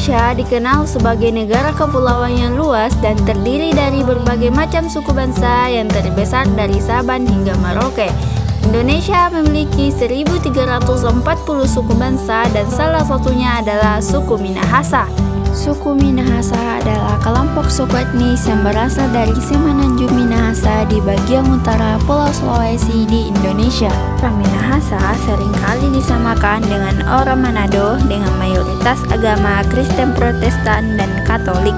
Indonesia dikenal sebagai negara kepulauan yang luas dan terdiri dari berbagai macam suku bangsa yang terbesar dari Sabah hingga Merauke. Indonesia memiliki 1.340 suku bangsa dan salah satunya adalah suku Minahasa. Suku Minahasa adalah kelompok suku etnis yang berasal dari Semenanjung Minahasa di bagian utara Pulau Sulawesi di Indonesia. Orang Minahasa seringkali disamakan dengan orang Manado dengan mayoritas agama Kristen Protestan dan Katolik.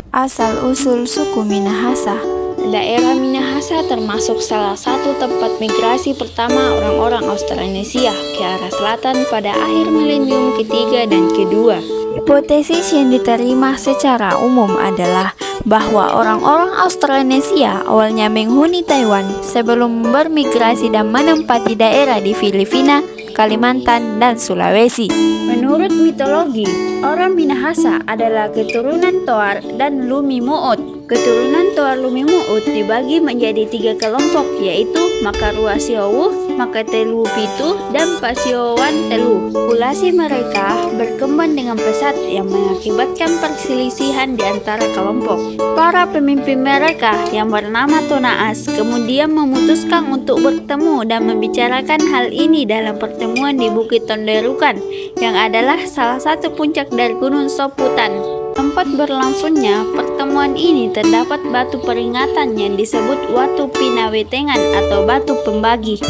Asal-usul suku Minahasa. Daerah Minahasa termasuk salah satu tempat migrasi pertama orang-orang Australanesia ke arah selatan pada akhir milenium ketiga dan kedua. Hipotesis yang diterima secara umum adalah bahwa orang-orang Australanesia awalnya menghuni Taiwan sebelum bermigrasi dan menempati daerah di Filipina, Kalimantan, dan Sulawesi. Menurut mitologi, orang Minahasa adalah keturunan Toar dan Lumi Muut. Keturunan Toar Lumi Muut dibagi menjadi 3 kelompok, yaitu Makarua Siowu, Makatelu Pitu, dan Pasiowan Telu. Populasi mereka berkembang dengan pesat yang mengakibatkan perselisihan di antara kelompok. Para pemimpin mereka yang bernama Tonaas kemudian memutuskan untuk bertemu dan membicarakan hal ini dalam pertemuan di Bukit Tonderukan, yang adalah salah satu puncak dari Gunung Soputan. Tempat berlangsungnya pertemuan ini terdapat batu peringatan yang disebut Watu Pinawetengan atau batu pembagi.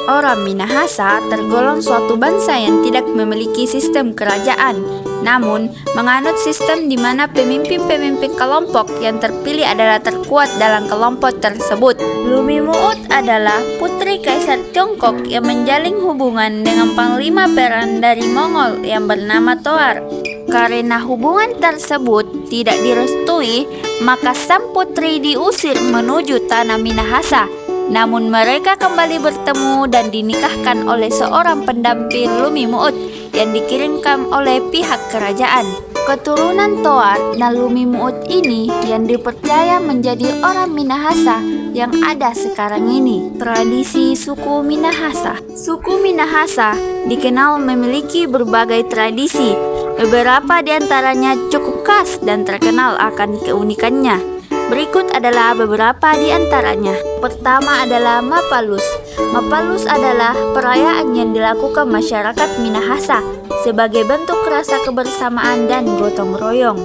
Orang Minahasa tergolong suatu bangsa yang tidak memiliki sistem kerajaan, namun menganut sistem di mana pemimpin-pemimpin kelompok yang terpilih adalah terkuat dalam kelompok tersebut. Lumi Muut adalah putri Kaisar Tiongkok yang menjalin hubungan dengan Panglima Perang dari Mongol yang bernama Toar. Karena hubungan tersebut tidak direstui, maka sang putri diusir menuju tanah Minahasa. Namun mereka kembali bertemu dan dinikahkan oleh seorang pendamping Lumi Muut yang dikirimkan oleh pihak kerajaan. Keturunan Toar dan Lumi Muut ini yang dipercaya menjadi orang Minahasa yang ada sekarang ini. Tradisi suku Minahasa. Suku Minahasa dikenal memiliki berbagai tradisi. Beberapa di antaranya cukup khas dan terkenal akan keunikannya. Berikut adalah beberapa di antaranya. Pertama adalah Mapalus. Mapalus adalah perayaan yang dilakukan masyarakat Minahasa sebagai bentuk rasa kebersamaan dan gotong royong.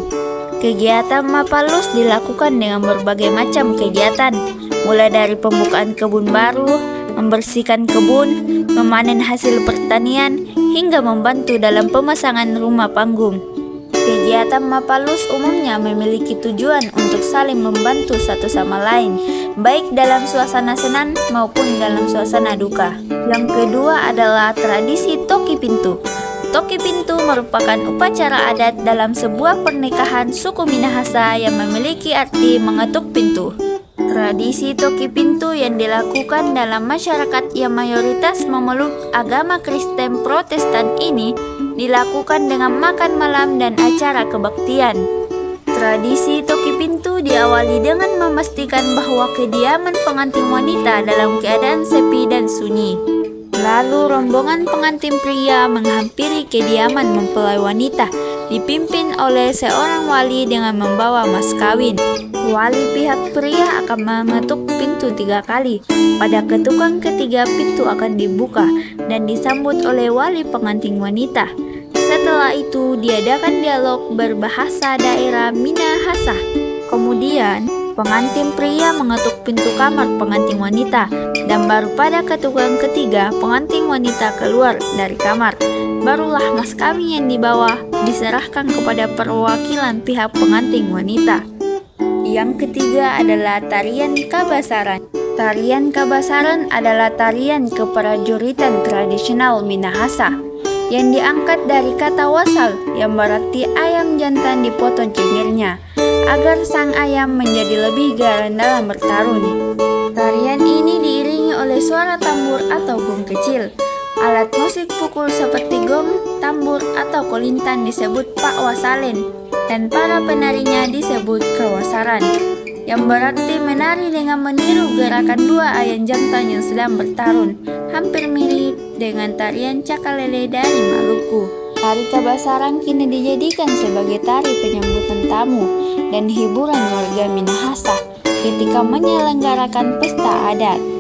Kegiatan Mapalus dilakukan dengan berbagai macam kegiatan, mulai dari pembukaan kebun baru, membersihkan kebun, memanen hasil pertanian, hingga membantu dalam pemasangan rumah panggung. Kegiatan Mapalus umumnya memiliki tujuan untuk saling membantu satu sama lain, baik dalam suasana senang maupun dalam suasana duka. Yang kedua adalah tradisi Toki Pintu. Toki Pintu merupakan upacara adat dalam sebuah pernikahan suku Minahasa yang memiliki arti mengetuk pintu. Tradisi Toki Pintu yang dilakukan dalam masyarakat yang mayoritas memeluk agama Kristen Protestan ini dilakukan dengan makan malam dan acara kebaktian. Tradisi Toki Pintu diawali dengan memastikan bahwa kediaman pengantin wanita dalam keadaan sepi dan sunyi. Lalu rombongan pengantin pria menghampiri kediaman mempelai wanita, dipimpin oleh seorang wali dengan membawa mas kawin. Wali pihak pria akan mengetuk pintu 3 kali. Pada ketukan ketiga, pintu akan dibuka dan disambut oleh wali pengantin wanita. Setelah itu, diadakan dialog berbahasa daerah Minahasa. Kemudian, pengantin pria mengetuk pintu kamar pengantin wanita, dan baru pada ketukan ketiga, pengantin wanita keluar dari kamar. Barulah mas kawin yang dibawa diserahkan kepada perwakilan pihak pengantin wanita. Yang ketiga adalah tarian Kabasaran. Tarian Kabasaran adalah tarian keprajuritan tradisional Minahasa yang diangkat dari kata wasal yang berarti ayam jantan dipotong cengirnya agar sang ayam menjadi lebih garang dalam bertarung. Tarian ini diiringi oleh suara tambur atau gong kecil. Alat musik pukul seperti gong, tambur, atau kolintan disebut Pak Wasalen, dan para penarinya disebut Kawasaran, yang berarti menari dengan meniru gerakan 2 ayam jantan yang sedang bertarung, hampir mirip dengan tarian Cakalele dari Maluku. Tari Kabasaran kini dijadikan sebagai tari penyambutan tamu dan hiburan warga Minahasa ketika menyelenggarakan pesta adat.